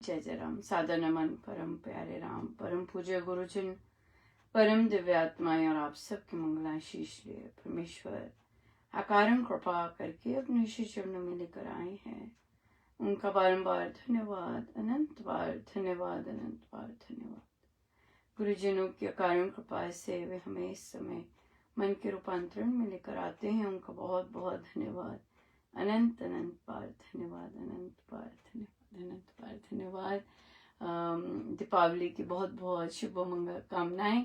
जय जय राम। सादर नमन परम प्यारे राम, परम पूज्य गुरुजन, परम दिव्य आत्माएं और आप सबके मंगलाशीष लिए परमेश्वर अकारण कृपा करके अपने श्री चरणों में लेकर आए हैं। उनका बारंबार धन्यवाद, अनंत बार धन्यवाद, अनंत बार धन्यवाद। गुरुजनों की अकारण कृपा से वे हमें इस समय मन के रूपांतरण में लेकर आते हैं। उनका बहुत बहुत धन्यवाद, अनंत अनंत बार धन्यवाद, अनंत बार धन्यवाद, अनंत बार धन्यवाद। दीपावली की बहुत बहुत शुभ मंगल कामनाएं।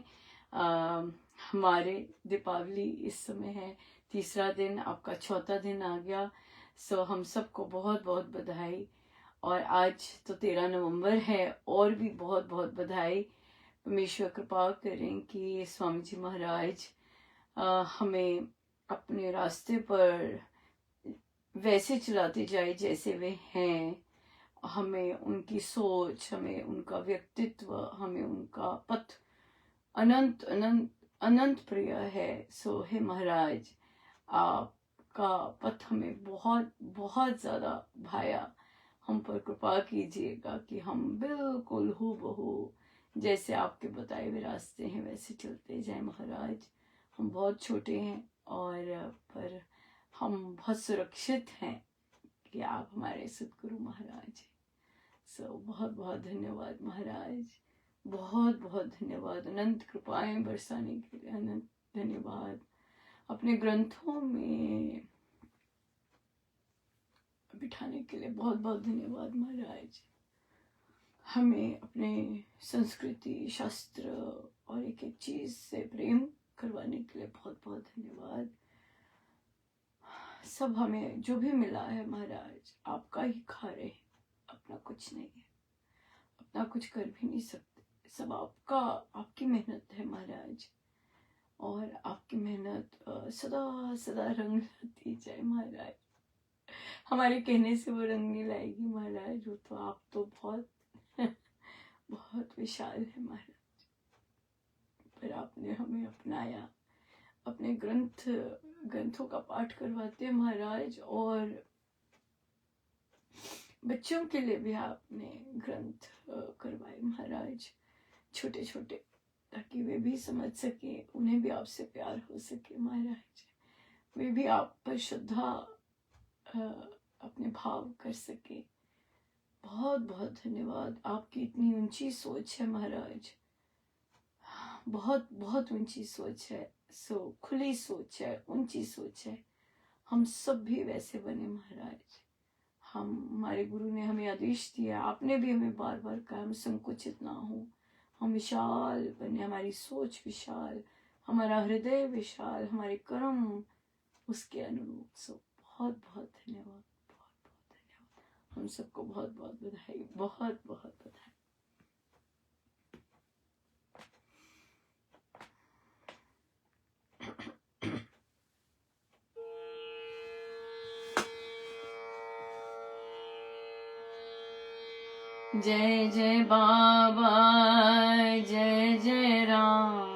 हमारे दीपावली इस समय है तीसरा दिन, आपका चौथा दिन आ गया। सो हम सबको बहुत बहुत बधाई। और आज तो 13 नवंबर है, और भी बहुत बहुत बधाई। परमेश्वर कृपा करें कि स्वामी जी महाराज हमें अपने रास्ते पर वैसे चलाते जाए जैसे वे हैं। हमें उनकी सोच, हमें उनका व्यक्तित्व, हमें उनका पथ अनंत अनंत अनंत प्रिय है। सो हे महाराज, आपका पथ हमें बहुत बहुत ज्यादा भाया। हम पर कृपा कीजिएगा कि हम बिल्कुल हूबहू जैसे आपके बताए हुए रास्ते हैं वैसे चलते जाए महाराज। हम बहुत छोटे हैं पर हम बहुत सुरक्षित हैं कि आप हमारे सदगुरु महाराज हैं। सो बहुत बहुत धन्यवाद महाराज, बहुत बहुत धन्यवाद। अनंत कृपाएं बरसाने के लिए अनंत धन्यवाद। अपने ग्रंथों में बिठाने के लिए बहुत बहुत धन्यवाद महाराज। हमें अपने संस्कृति, शास्त्र और एक एक चीज से प्रेम करवाने के लिए बहुत बहुत धन्यवाद। सब हमें जो भी मिला है महाराज आपका ही खा रहे हैं, अपना कुछ नहीं है, अपना कुछ कर भी नहीं सकते। सब आपका, आपकी मेहनत है महाराज। और आपकी मेहनत सदा सदा रंग लाती जाए महाराज। हमारे कहने से वो रंग नहीं लाएगी महाराज, वो तो आप तो बहुत बहुत विशाल है महाराज। पर आपने हमें अपनाया, अपने ग्रंथों का पाठ करवाते हैं महाराज। और बच्चों के लिए भी आपने ग्रंथ करवाए महाराज, छोटे छोटे, ताकि वे भी समझ सके, उन्हें भी आपसे प्यार हो सके महाराज। वे भी आप पर श्रद्धा अपने भाव कर सके। बहुत बहुत धन्यवाद। आपकी इतनी ऊंची सोच है महाराज, बहुत बहुत ऊंची सोच है। सो खुली सोच है, ऊंची सोच है। हम सब भी वैसे बने महाराज। हमारे गुरु ने हमें आदेश दिया, आपने भी हमें बार बार कहा, हम संकुचित ना हो, हम विशाल बने। हमारी सोच विशाल, हमारा हृदय विशाल, हमारे कर्म उसके अनुरूप। सो बहुत बहुत धन्यवाद, बहुत बहुत धन्यवाद। हम सबको बहुत बहुत बधाई, बहुत बहुत बधाई। जय जय बाबा, जय जय राम,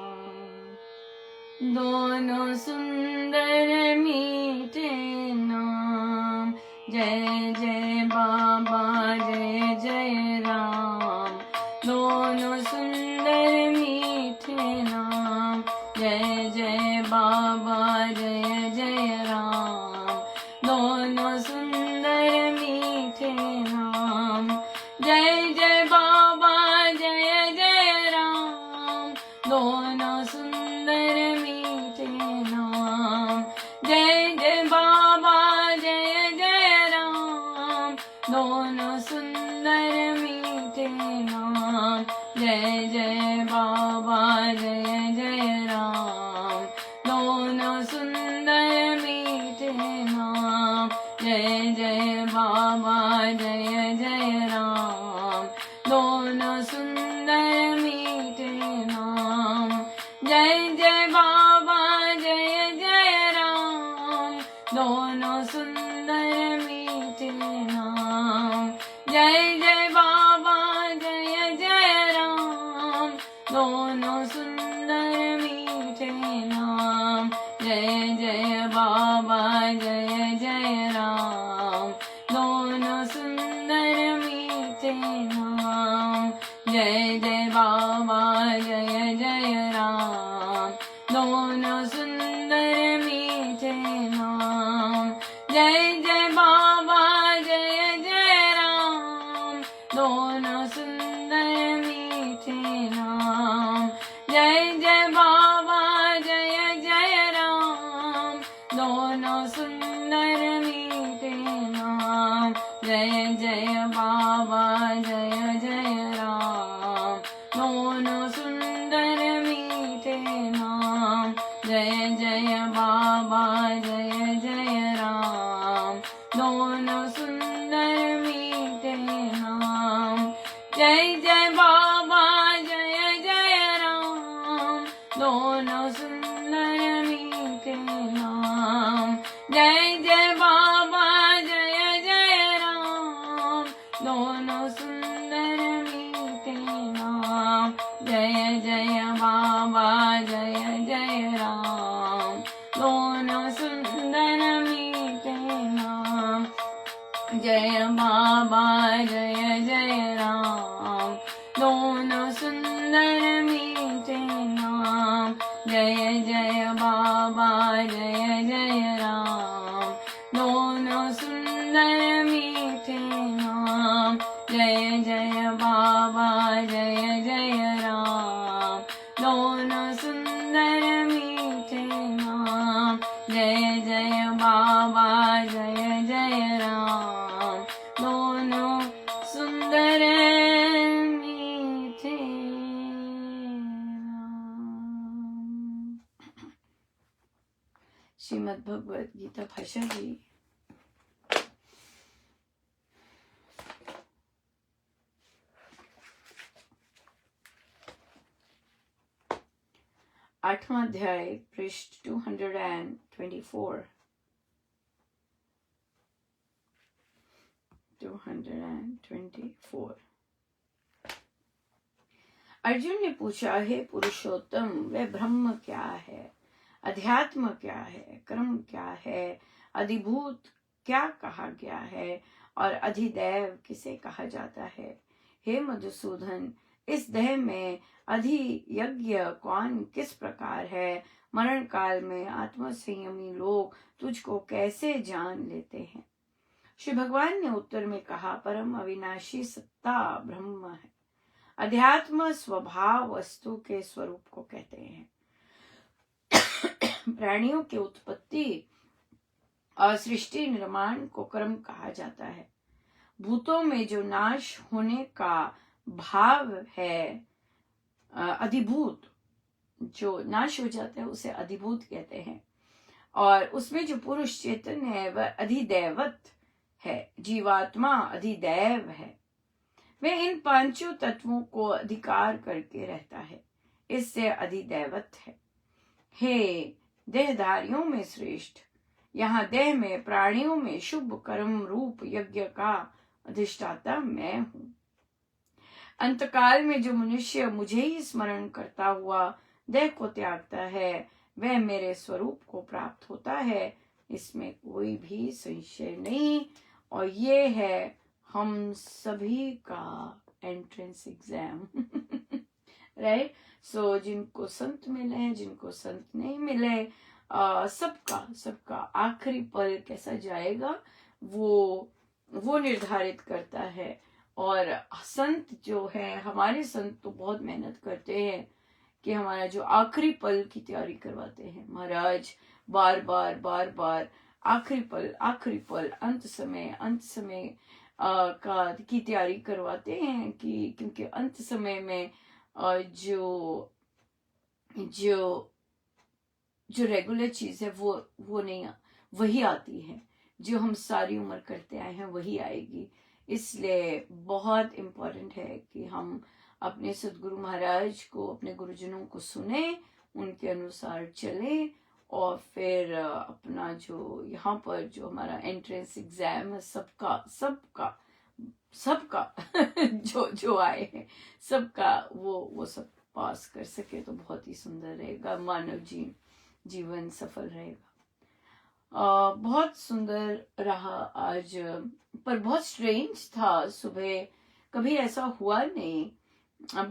दोनों सुंदर मीठे नाम। जय जय बाबा, जय जय राम, दोनों सुंदर मीठे नाम। जय जय बाबा, जय जय राम, दोनों सुंदर मीठे नाम। जय जय बाबा, जय जय राम, दोनों सुंदर मीठे नाम। जय जय बाबा, जय जय राम, दोनों सुंदर मीठे नाम। जय जय बाबा, जय जय राम, दोनों सुंदर मीठे नाम। जय जय बाबा, जय जय राम, दोनों सुंदर मीठे नाम। जय जय बाबा, जय जय राम, दोनों सुंदर मीठे नाम। जय जय बाबा, जय जय राम, दोनों सुंदर मीठे नाम। जय जय बाबा, जय जय राम, दोनों सुंदर मीठे नाम। जय जय बाबा जय जय राम, दोनों सुंदर मीठे नाम। जय जय बाबा जय जय राम, दोनों सुंदर मीठे नाम। जय जय बाबा जय जय राम, दोनों सुंदर मीठे नाम। जय जय बाबा जय जय राम, दोनों सुंदर मीठे नाम। जय जय बाबा जय जय राम, दोनों सुंदर मीठे नाम। जय जय बाबा जय जय राम, दोनों सुंदर मीठे नाम। जय जय बाबा जय जय राम, दोनों सुंदर मीठे नाम। जय जय बाबा जय जय राम, दोनों सुंदर मीठे नाम। जय बाबा जय जय राम, दोनों सुंदर मीठे नाम। जय जय बाबा जय जय राम, दोनों सुंदर मीठे नाम। जय जय बाबा जय जय राम, दोनों सुंदर मीठे नाम। जय जय बाबा जय जय राम, दोनों सुंदर मीठे नाम। श्रीमद् भगवद गीता भाषा जी। आठवां अध्याय, पृष्ठ 224। 224। अर्जुन ने पूछा, हे पुरुषोत्तम, वह ब्रह्म क्या है, अध्यात्म क्या है, कर्म क्या है, अधिभूत क्या कहा गया है और अधिदैव किसे कहा जाता है? हे मधुसूदन, इस देह में अधियज्ञ कौन किस प्रकार है? मरण काल में आत्म संयमी लोग तुझको कैसे जान लेते हैं? श्री भगवान ने उत्तर में कहा, परम अविनाशी सत्ता ब्रह्म है। अध्यात्म स्वभाव वस्तु के स्वरूप को कहते हैं। प्राणियों की उत्पत्ति और सृष्टि निर्माण को कर्म कहा जाता है। भूतों में जो नाश होने का भाव है, अधिभूत, जो नाश हो जाता है उसे अधिभूत कहते हैं। और उसमें जो पुरुष चेतन है वह अधिदैवत है। जीवात्मा अधिदैव है। वह इन पांचों तत्वों को अधिकार करके रहता है, इससे अधिदैवत है। हे देहधारियों में श्रेष्ठ, यहाँ देह में प्राणियों में शुभ कर्म रूप यज्ञ का अधिष्ठाता मैं हूँ। अंतकाल में जो मनुष्य मुझे ही स्मरण करता हुआ देह को त्यागता है वह मेरे स्वरूप को प्राप्त होता है, इसमें कोई भी संशय नहीं। और ये है हम सभी का एंट्रेंस एग्जाम। राइट। सो जिनको संत मिले हैं, जिनको संत नहीं मिले, सबका आखिरी पल कैसा जाएगा वो निर्धारित करता है। और संत जो है, हमारे संत तो बहुत मेहनत करते हैं कि हमारा जो आखिरी पल की तैयारी करवाते हैं। महाराज बार बार आखिरी पल अंत समय की तैयारी करवाते हैं कि क्योंकि अंत समय में जो रेगुलर चीज है वो नहीं, वही आती है। जो हम सारी उम्र करते आए हैं वही आएगी। इसलिए बहुत इम्पोर्टेंट है कि हम अपने सदगुरु महाराज को, अपने गुरुजनों को सुने, उनके अनुसार चले और फिर अपना जो यहाँ पर जो हमारा एंट्रेंस एग्जाम है सबका जो आए हैं सबका वो सब पास कर सके तो बहुत ही सुंदर रहेगा। मानव जीवन सफल रहेगा। बहुत सुंदर रहा आज, पर बहुत स्ट्रेंज था। सुबह कभी ऐसा हुआ नहीं,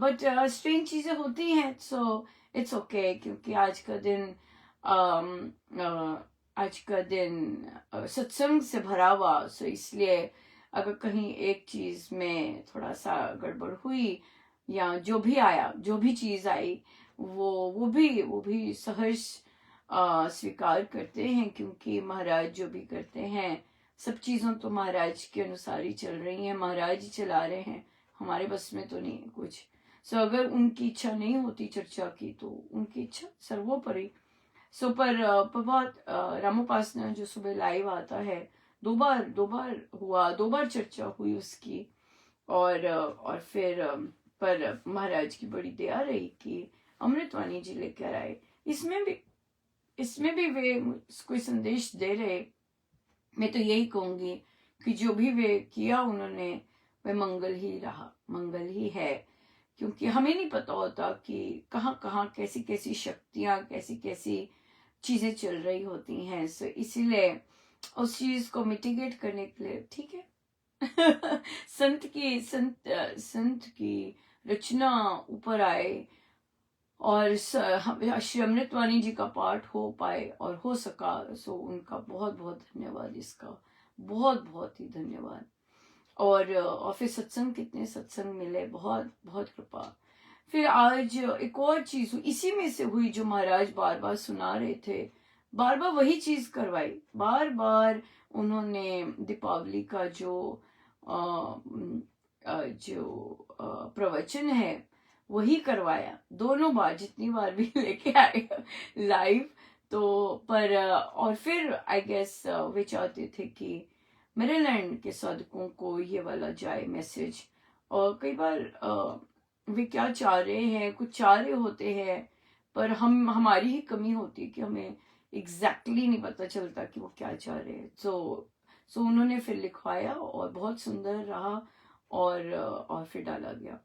बट स्ट्रेंज चीजें होती हैं, सो इट्स ओके, क्योंकि आज का दिन सत्संग से भरा हुआ, सो इसलिए अगर कहीं एक चीज में थोड़ा सा गड़बड़ हुई या जो भी आया, जो भी चीज आई, वो भी सहर्ष स्वीकार करते हैं, क्योंकि महाराज जो भी करते हैं सब चीजों तो महाराज के अनुसार ही चल रही हैं, महाराज ही चला रहे हैं, हमारे बस में तो नहीं है कुछ। सो अगर उनकी इच्छा नहीं होती चर्चा की तो उनकी इच्छा सर्वोपरि। सो पर प्रभात रामोपासना जो सुबह लाइव आता है, दो बार हुआ, 2 बार चर्चा हुई उसकी, और फिर पर महाराज की बड़ी दया रही कि अमृतवाणी जी लेकर आए। इसमें भी वे कोई संदेश दे रहे। मैं तो यही कहूंगी कि जो भी वे किया उन्होंने, वह मंगल ही रहा, मंगल ही है, क्योंकि हमें नहीं पता होता कि कहाँ कहाँ कैसी कैसी शक्तियां, कैसी कैसी चीजें चल रही होती हैं। सो इसीलिए उस चीज को मिटिगेट करने के लिए, ठीक है, संत की रचना ऊपर आए और श्री अमृतवाणी जी का पाठ हो पाए और हो सका, सो उनका बहुत बहुत धन्यवाद, इसका बहुत बहुत ही धन्यवाद। और फिर सत्संग, कितने सत्संग मिले, बहुत बहुत कृपा। फिर आज एक और चीज इसी में से हुई जो महाराज बार बार सुना रहे थे, बार बार वही चीज करवाई, बार बार उन्होंने दीपावली का जो प्रवचन है वही करवाया, दोनों बार, जितनी बार भी लेके आए लाइव। तो पर और फिर आई गेस वे चाहते थे कि मेरीलैंड के साधकों को ये वाला जाए मैसेज। और कई बार वे क्या चाह रहे हैं, कुछ चाह रहे होते हैं, पर हमारी ही कमी होती है कि हमें एग्जैक्टली नहीं पता चलता कि वो क्या चाह रहे हैं। सो उन्होंने फिर लिखवाया और बहुत सुंदर रहा, और फिर डाला गया।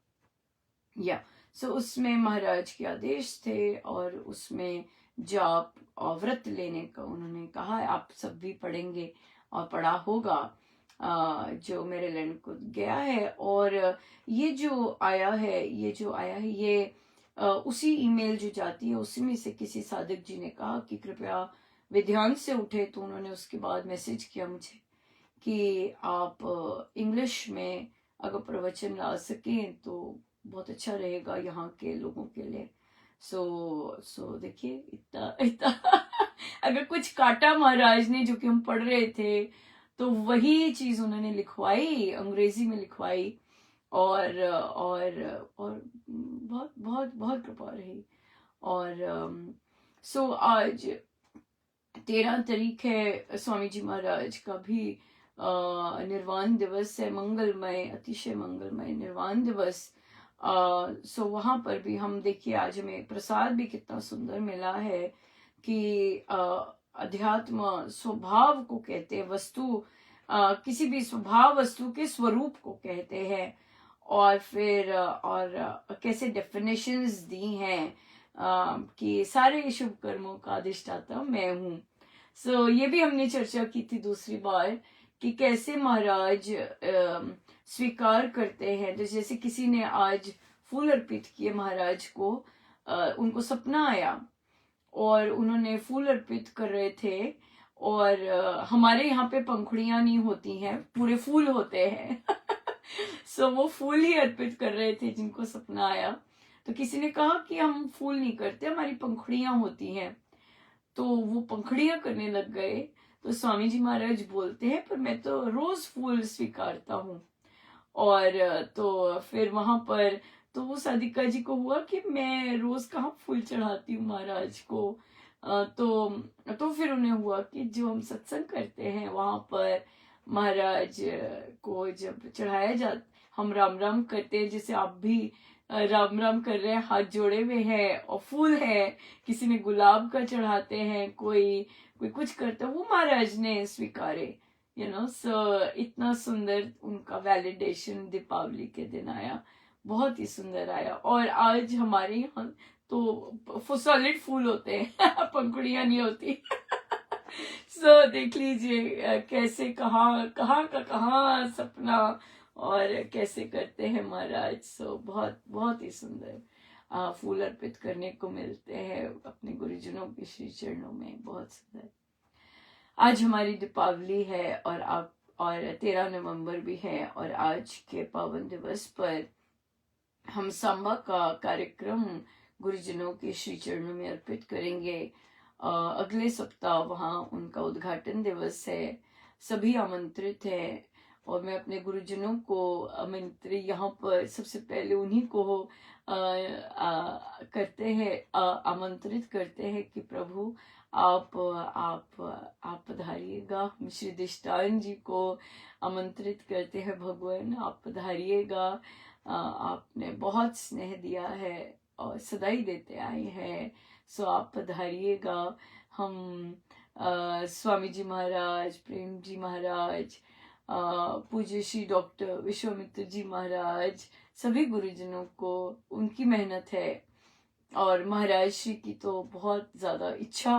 या सो उसमें महाराज के आदेश थे, और उसमें जाप और व्रत लेने का उन्होंने कहा, आप सब भी पढ़ेंगे और पढ़ा होगा जो मेरीलैंड को गया है। और ये जो आया है, ये उसी ईमेल जो जाती है उसी में से किसी साधक जी ने कहा कि कृपया वे ध्यान से उठे, तो उन्होंने उसके बाद मैसेज किया मुझे कि आप इंग्लिश में अगर प्रवचन ला सकें तो बहुत अच्छा रहेगा यहाँ के लोगों के लिए। सो देखिए, इतना अगर कुछ काटा महाराज ने जो कि हम पढ़ रहे थे, तो वही चीज उन्होंने लिखवाई, अंग्रेजी में लिखवाई, और बहुत बहुत बहुत कृपा रही। और सो आज 13 तारीख है, स्वामी जी महाराज का भी निर्वाण दिवस है, मंगलमय, अतिशय मंगलमय निर्वाण दिवस। सो वहां पर भी हम देखिए, आज हमें प्रसाद भी कितना सुंदर मिला है कि अध्यात्म स्वभाव को कहते हैं, वस्तु किसी भी स्वभाव वस्तु के स्वरूप को कहते हैं, और फिर कैसे डेफिनेशंस दी हैं कि सारे शुभ कर्मों का अधिष्ठाता मैं हूँ। सो ये भी हमने चर्चा की थी दूसरी बार कि कैसे महाराज स्वीकार करते हैं। जैसे किसी ने आज फूल अर्पित किए महाराज को, उनको सपना आया और उन्होंने फूल अर्पित कर रहे थे, और हमारे यहाँ पे पंखुड़ियां नहीं होती हैं, पूरे फूल होते हैं सो वो फूल ही अर्पित कर रहे थे जिनको सपना आया। तो किसी ने कहा कि हम फूल नहीं करते, हमारी पंखुड़ियां होती हैं, तो वो पंखुड़ियां करने लग गए। तो स्वामी जी महाराज बोलते हैं, पर मैं तो रोज फूल स्वीकारता हूँ। और तो फिर वहां पर तो वो साधिका जी को हुआ कि मैं रोज कहाँ फूल चढ़ाती हूँ महाराज को। तो फिर उन्हें हुआ कि जो हम सत्संग करते हैं वहां पर महाराज को जब चढ़ाया जाता, हम राम राम करते हैं, जैसे आप भी राम राम कर रहे हैं, हाथ जोड़े हुए हैं और फूल है, किसी ने गुलाब का चढ़ाते हैं, कोई कुछ करता है, वो महाराज ने स्वीकारे, सो इतना सुंदर उनका वैलिडेशन दीपावली के दिन आया, बहुत ही सुंदर आया। और आज हमारे यहाँ तो सॉलिड फूल होते हैं पंखुड़ियां नहीं होती सो देख लीजिए कैसे कहाँ का कहाँ सपना और कैसे करते हैं महाराज। सो बहुत बहुत ही सुंदर फूल अर्पित करने को मिलते हैं अपने गुरुजनों के श्री चरणों में। बहुत सुंदर। आज हमारी दीपावली है और 13 नवंबर भी है, और आज के पावन दिवस पर हम सांबा का कार्यक्रम गुरुजनों के श्री चरणों में अर्पित करेंगे। अगले सप्ताह वहाँ उनका उद्घाटन दिवस है, सभी आमंत्रित हैं, और मैं अपने गुरुजनों को आमंत्रित यहाँ पर सबसे पहले उन्हीं को आमंत्रित करते हैं कि प्रभु आप पधारिएगा। श्री दिष्टान जी को आमंत्रित करते हैं, भगवान आप पधारिएगा, आपने बहुत स्नेह दिया है और सदा ही देते आए हैं, सो आप पधारिएगा। हम स्वामी जी महाराज, प्रेम जी महाराज, पूज्य श्री डॉक्टर विश्वामित्र जी महाराज, सभी गुरुजनों को उनकी मेहनत है, और महाराज श्री की तो बहुत ज्यादा इच्छा,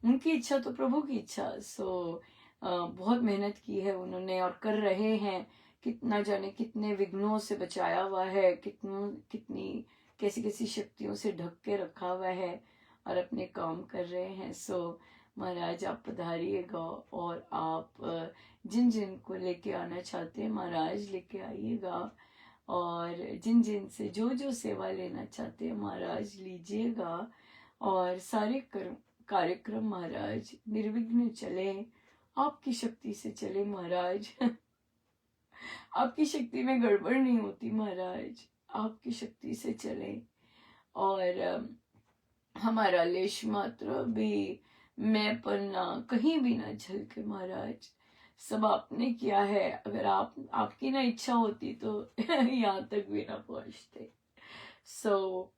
उनकी इच्छा तो प्रभु की इच्छा। सो बहुत मेहनत की है उन्होंने और कर रहे हैं। कितना जाने कितने विघ्नों से बचाया हुआ है, कितनी कैसी कैसी शक्तियों से ढक के रखा हुआ है, और अपने काम कर रहे हैं। सो महाराज आप पधारिएगा, और आप जिन जिन को लेके आना चाहते हैं महाराज लेके आइएगा, और जिन जिन से जो जो सेवा लेना चाहते हैं महाराज लीजिएगा, और सारे कार्यक्रम महाराज निर्विघ्न चले, आपकी शक्ति से चले महाराज। आपकी शक्ति में गड़बड़ नहीं होती महाराज, आपकी शक्ति से चले, और हमारा लेश मात्र भी मैं पन्ना कहीं भी ना झलके महाराज, सब आपने किया है। अगर आपकी ना इच्छा होती तो यहाँ तक भी ना पहुंचते। सो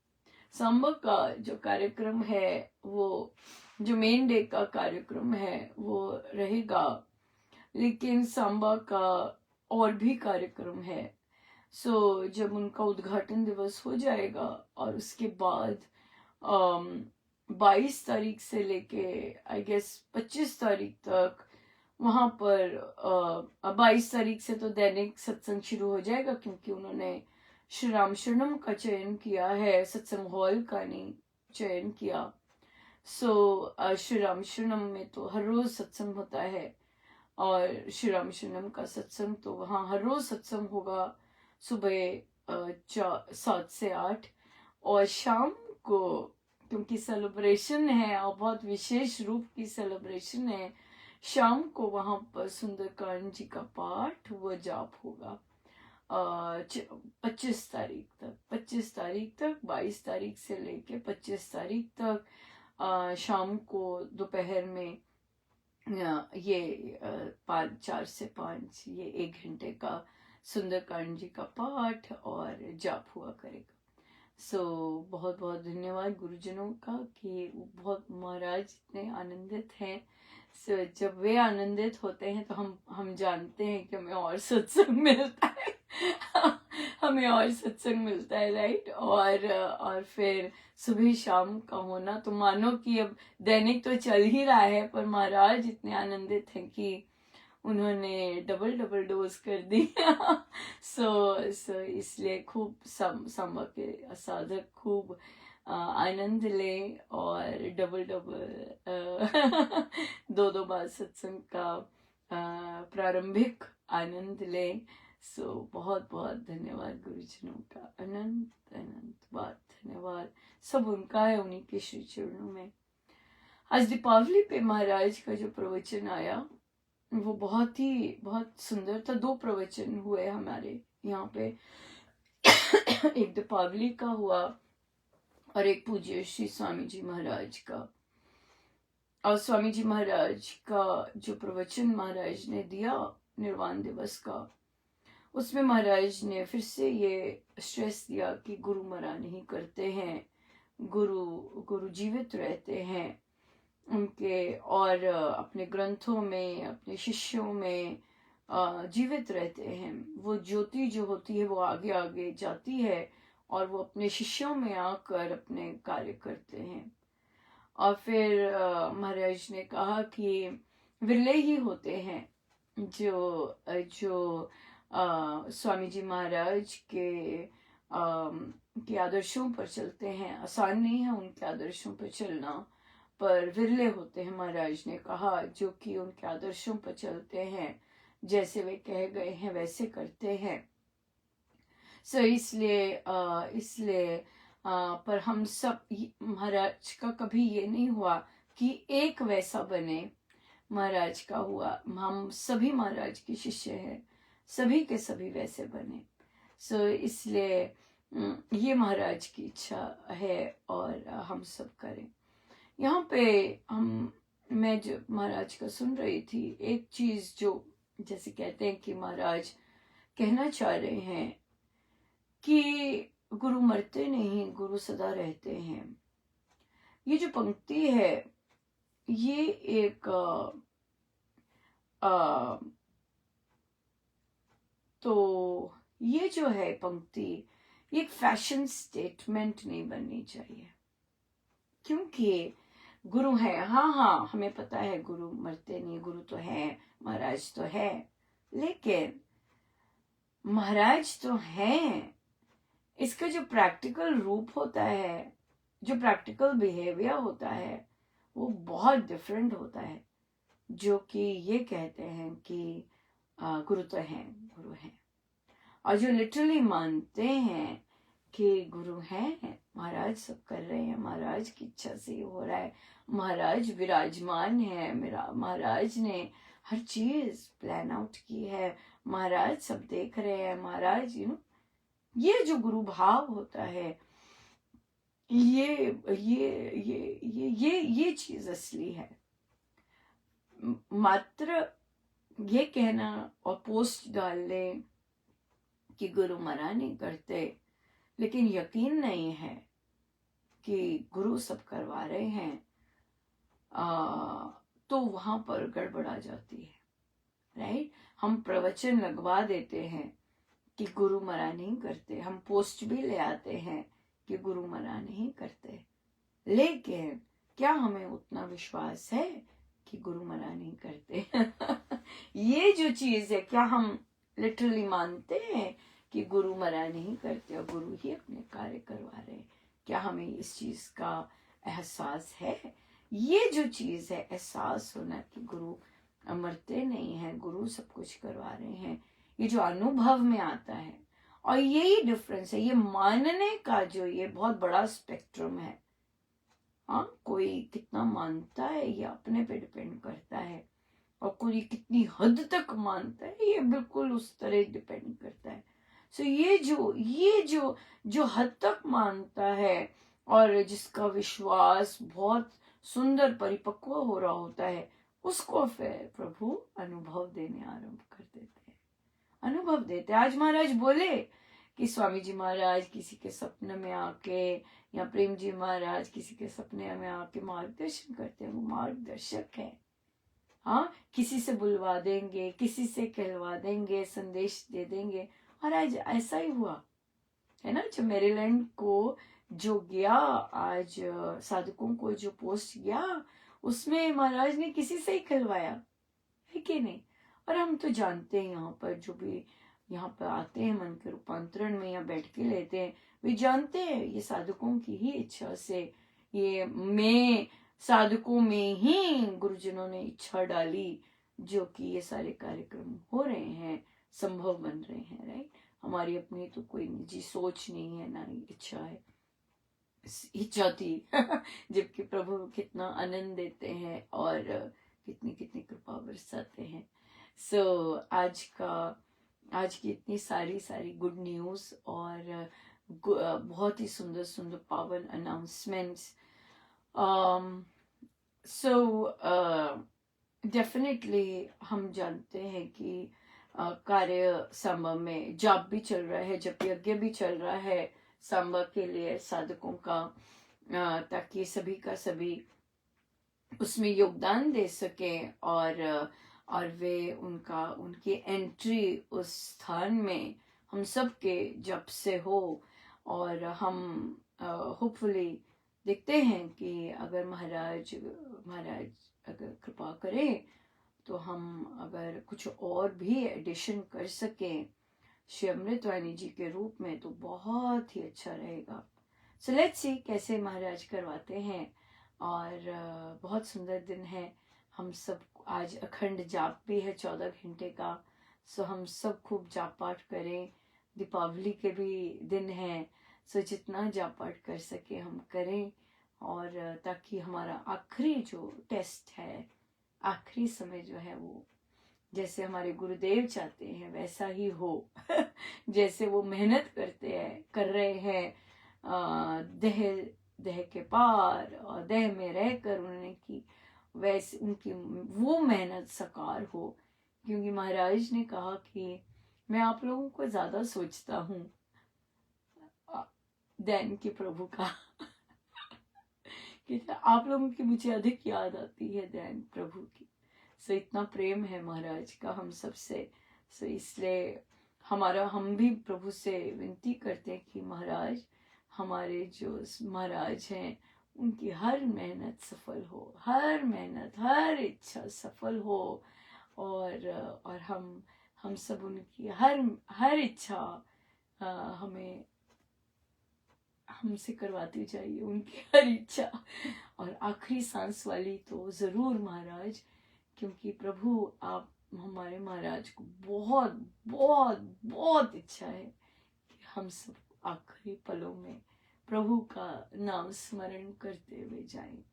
सांबा का जो कार्यक्रम है, वो जो मेन डे का कार्यक्रम है वो रहेगा, लेकिन सांबा का और भी कार्यक्रम है। सो जब उनका उद्घाटन दिवस हो जाएगा, और उसके बाद 22 तारीख से लेके आई गेस 25 तारीख तक वहां पर 22 तारीख से तो दैनिक सत्संग शुरू हो जाएगा, क्योंकि उन्होंने श्री राम शरणम का चयन किया है, सत्संग हॉल का नहीं चयन किया। सो श्री राम शरणम में तो हर रोज सत्संग होता है, और श्री राम शरणम का सत्संग तो वहाँ हर रोज सत्संग होगा, सुबह 7 से 8, और शाम को क्योंकि सेलिब्रेशन है और बहुत विशेष रूप की सेलिब्रेशन है, शाम को वहां पर सुंदरकांड जी का पाठ व जाप होगा 25 तारीख तक। 25 तारीख तक, 22 तारीख से लेके 25 तारीख तक शाम को दोपहर में ये 4 से 5 ये 1 घंटे का सुंदरकांड जी का पाठ और जाप हुआ करेगा। सो बहुत बहुत धन्यवाद गुरुजनों का कि बहुत महाराज इतने आनंदित हैं। सो जब वे आनंदित होते हैं तो हम जानते हैं कि हमें और सत्संग मिलता है हमें और सत्संग मिलता है, राइट। और फिर सुबह शाम का होना तो मानो कि अब दैनिक तो चल ही रहा है, पर महाराज इतने आनंदित हैं कि उन्होंने डबल डोज कर दिया। सो इसलिए खूब सांबा के साधक खूब आनंद ले और डबल दो बार सत्संग का प्रारंभिक आनंद ले। सो बहुत बहुत धन्यवाद गुरुजनों का, अनंत अनंत बात धन्यवाद सब उनका है, उन्हीं के श्री चरणों में। आज दीपावली पे महाराज का जो प्रवचन आया वो बहुत सुंदर था। 2 प्रवचन हुए हमारे यहाँ पे एक दीपावली का हुआ और एक पूज्य श्री स्वामी जी महाराज का। और स्वामी जी महाराज का जो प्रवचन महाराज ने दिया निर्वाण दिवस का, उसमें महाराज ने फिर से ये स्ट्रेस दिया कि गुरु मरा नहीं करते हैं, गुरु जीवित रहते हैं उनके, और अपने ग्रंथों में अपने शिष्यों में जीवित रहते हैं। वो ज्योति जो होती है वो आगे आगे जाती है और वो अपने शिष्यों में आकर अपने कार्य करते हैं। और फिर महाराज ने कहा कि विरले ही होते हैं जो स्वामी जी महाराज के आदर्शों पर चलते हैं। आसान नहीं है उनके आदर्शों पर चलना, पर विरले होते हैं, महाराज ने कहा, जो कि उनके आदर्शों पर चलते हैं, जैसे वे कह गए हैं वैसे करते हैं। सो इसलिए पर हम सब, महाराज का कभी ये नहीं हुआ कि एक वैसा बने, महाराज का हुआ हम सभी महाराज के शिष्य हैं, सभी के सभी वैसे बने। सो इसलिए ये महाराज की इच्छा है और हम सब करें। यहाँ पे मैं जो महाराज का सुन रही थी, एक चीज जो जैसे कहते हैं कि महाराज कहना चाह रहे हैं कि गुरु मरते नहीं, गुरु सदा रहते हैं। ये जो पंक्ति है, ये एक तो ये जो है पंक्ति, ये एक फैशन स्टेटमेंट नहीं बननी चाहिए, क्योंकि गुरु है। हाँ, हमें पता है गुरु मरते नहीं, गुरु तो है, महाराज तो है, लेकिन महाराज तो हैं, इसका जो प्रैक्टिकल रूप होता है, जो प्रैक्टिकल बिहेवियर होता है, वो बहुत डिफरेंट होता है। जो कि ये कहते हैं कि गुरु तो हैं, गुरु हैं, और जो लिटरली मानते हैं कि गुरु हैं, महाराज सब कर रहे हैं, महाराज की इच्छा से हो रहा है, महाराज विराजमान है, मेरा महाराज ने हर चीज प्लान आउट की है, महाराज सब देख रहे हैं, महाराज ये जो गुरु भाव होता है, ये चीज असली है। मात्र ये कहना और पोस्ट डालने कि गुरु मना नहीं करते, लेकिन यकीन नहीं है कि गुरु सब करवा रहे हैं, तो वहां पर गड़बड़ा जाती है, राइट। हम प्रवचन लगवा देते हैं कि गुरु मना नहीं करते, हम पोस्ट भी ले आते हैं कि गुरु मना नहीं करते, लेकिन क्या हमें उतना विश्वास है कि गुरु मना नहीं करते? ये जो चीज है, क्या हम लिटरली मानते हैं कि गुरु मना नहीं करते और गुरु ही अपने कार्य करवा रहे हैं? क्या हमें इस चीज का एहसास है? ये जो चीज है, एहसास होना कि गुरु मरते नहीं है, गुरु सब कुछ करवा रहे हैं, ये जो अनुभव में आता है, और यही डिफरेंस है। ये मानने का जो ये बहुत बड़ा स्पेक्ट्रम है। हाँ, कोई कितना मानता है ये अपने पे डिपेंड करता है, और कोई कितनी हद तक मानता है ये बिल्कुल उस तरह डिपेंड करता है। सो ये जो हद तक मानता है और जिसका विश्वास बहुत सुंदर परिपक्व हो रहा होता है, उसको फिर प्रभु अनुभव देने आरंभ कर देते हैं, अनुभव देते हैं। आज महाराज बोले कि स्वामी जी महाराज किसी के सपने में आके, या प्रेम जी महाराज किसी के सपने में आके मार्गदर्शन करते हैं, वो मार्गदर्शक है। हाँ, किसी से बुलवा देंगे, किसी से कहलवा देंगे, संदेश दे देंगे, और आज ऐसा ही हुआ है ना। जो मेरीलैंड को जो गया, आज साधकों को जो पोस्ट गया, उसमें महाराज ने किसी से ही कहलवाया है कि नहीं। और हम तो जानते हैं, यहाँ पर जो भी यहाँ पर आते हैं मन के रूपांतरण में या बैठ के लेते हैं, वे जानते हैं ये साधकों की ही इच्छा से, ये मैं साधकों में ही गुरुजनों ने इच्छा डाली, जो कि ये सारे कार्यक्रम हो रहे हैं, संभव बन रहे हैं, राइट। हमारी अपनी तो कोई निजी सोच नहीं है, ना ही इच्छा है, इच्छा थी जबकि प्रभु कितना आनंद देते हैं और कितनी कितनी कृपा बरसाते हैं। सो आज की इतनी सारी गुड न्यूज और बहुत ही सुंदर सुंदर पावन अनाउंसमेंट्स। सो डेफिनेटली हम जानते हैं कि कार्य सांबा में जाप भी चल रहा है, जप यज्ञ भी चल रहा है सांबा के लिए साधकों का, ताकि सभी का सभी उसमें योगदान दे सके, और वे उनकी एंट्री उस स्थान में हम सब के जप से हो। और हम होपफुली देखते हैं कि अगर महाराज अगर कृपा करें तो हम अगर कुछ और भी एडिशन कर सकें श्री अमृतवाणी जी के रूप में तो बहुत ही अच्छा रहेगा। सो लेट्स सी कैसे महाराज करवाते हैं। और बहुत सुंदर दिन है। हम सब आज अखंड जाप भी है 14 घंटे का। सो हम सब खूब जाप पाठ करें। दीपावली के भी दिन है। सो जितना जाप पाठ कर सके हम करें। और ताकि हमारा आखिरी जो टेस्ट है, आखिरी समय जो है वो जैसे हमारे गुरुदेव चाहते हैं वैसा ही हो। जैसे वो मेहनत कर रहे हैं देह देह के पार और देह में रहकर उन्होंने की, वैसे उनकी वो मेहनत साकार हो। क्योंकि महाराज ने कहा कि मैं आप लोगों को ज्यादा सोचता हूँ दैन की प्रभु का। कि आप लोगों की मुझे अधिक याद आती है दैन प्रभु की। सो इतना प्रेम है महाराज का हम सबसे। सो इसलिए हम भी प्रभु से विनती करते हैं कि महाराज, हमारे जो महाराज हैं उनकी हर मेहनत सफल हो, हर मेहनत हर इच्छा सफल हो। और हम सब उनकी हर इच्छा हमें हमसे करवाती जाइए, उनकी हर इच्छा। और आखिरी सांस वाली तो जरूर महाराज, क्योंकि प्रभु आप हमारे महाराज को बहुत बहुत बहुत इच्छा है कि हम सब आखिरी पलों में प्रभु का नाम स्मरण करते हुए जाएं।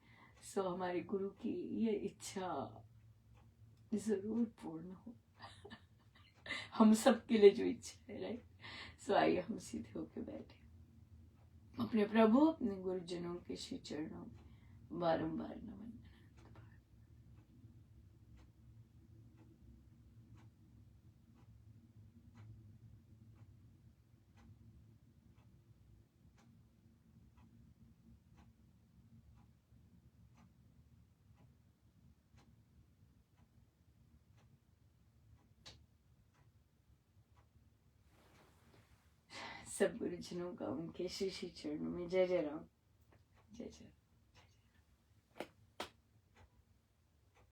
सो हमारे गुरु की ये इच्छा जरूर पूर्ण हो। हम सब के लिए जो इच्छा है, राइट। सो आइए हम सीधे होके बैठे, अपने प्रभु अपने गुरुजनों के श्री चरणों में बारंबार नमन। सब गुरुजनों का उनके श्री श्री चरणों में जय जय राम, जय जय।